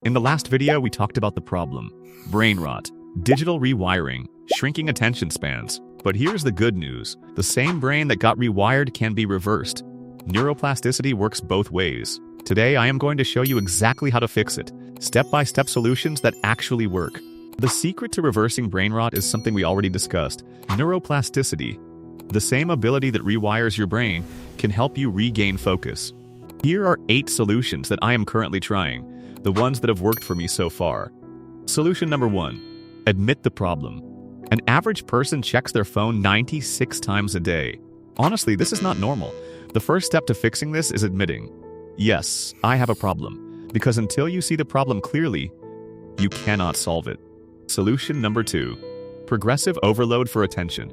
In the last video, we talked about the problem: brain rot, digital rewiring, shrinking attention spans. But here's the good news. The same brain that got rewired can be reversed. Neuroplasticity works both ways. Today, I am going to show you exactly how to fix it. Step-by-step solutions that actually work. The secret to reversing brain rot is something we already discussed: neuroplasticity. The same ability that rewires your brain can help you regain focus. Here are 8 solutions that I am currently trying, the ones that have worked for me so far. Solution number 1. Admit the problem. An average person checks their phone 96 times a day. Honestly, this is not normal. The first step to fixing this is admitting, yes, I have a problem. Because until you see the problem clearly, you cannot solve it. Solution number 2. Progressive overload for attention.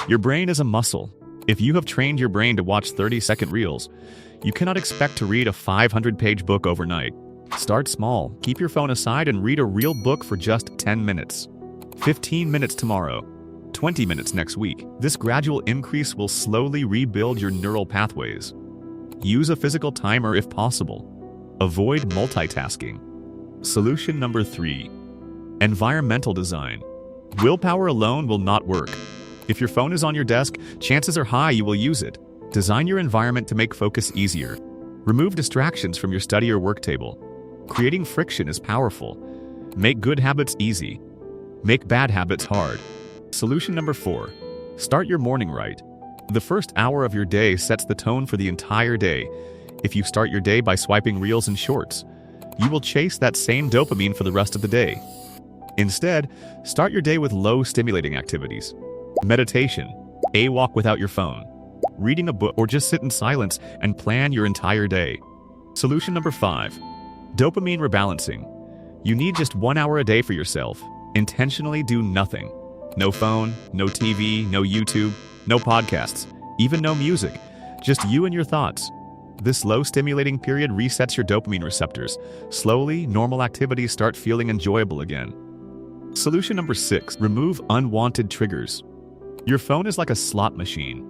Your brain is a muscle. If you have trained your brain to watch 30-second reels, you cannot expect to read a 500-page book overnight. Start small. Keep your phone aside and read a real book for just 10 minutes. 15 minutes tomorrow. 20 minutes next week. This gradual increase will slowly rebuild your neural pathways. Use a physical timer if possible. Avoid multitasking. Solution number 3. Environmental design. Willpower alone will not work. If your phone is on your desk, chances are high you will use it. Design your environment to make focus easier. Remove distractions from your study or work table. Creating friction is powerful. Make good habits easy. Make bad habits hard. Solution number 4. Start your morning right. The first hour of your day sets the tone for the entire day. If you start your day by swiping reels and shorts, you will chase that same dopamine for the rest of the day. Instead, start your day with low-stimulating activities. Meditation, a walk without your phone, reading a book, or just sit in silence and plan your entire day. Solution number 5. Dopamine rebalancing. You need just 1 hour a day for yourself. Intentionally do nothing. No phone, no TV, no YouTube, no podcasts, even no music. Just you and your thoughts. This low-stimulating period resets your dopamine receptors. Slowly, normal activities start feeling enjoyable again. Solution number 6. Remove unwanted triggers. Your phone is like a slot machine.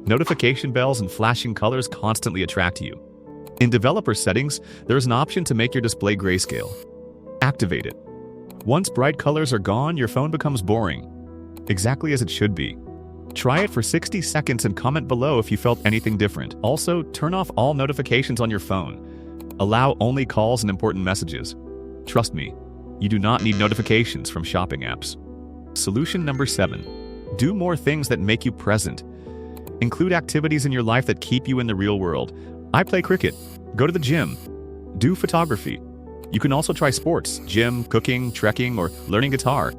Notification bells and flashing colors constantly attract you. In developer settings, there is an option to make your display grayscale. Activate it. Once bright colors are gone, your phone becomes boring. Exactly as it should be. Try it for 60 seconds and comment below if you felt anything different. Also, turn off all notifications on your phone. Allow only calls and important messages. Trust me, you do not need notifications from shopping apps. Solution number 7. Do more things that make you present. Include activities in your life that keep you in the real world. I play cricket. Go to the gym. Do photography. You can also try sports, gym, cooking, trekking, or learning guitar.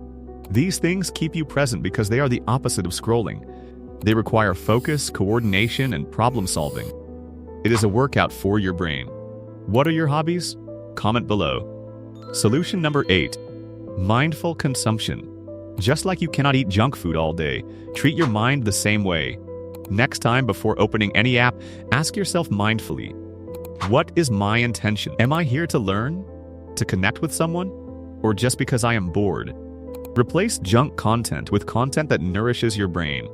These things keep you present because they are the opposite of scrolling. They require focus, coordination, and problem solving. It is a workout for your brain. What are your hobbies? Comment below. Solution number 8. Mindful consumption. Just like you cannot eat junk food all day, treat your mind the same way. Next time, before opening any app, ask yourself mindfully, what is my intention? Am I here to learn? To connect with someone? Or just because I am bored? Replace junk content with content that nourishes your brain.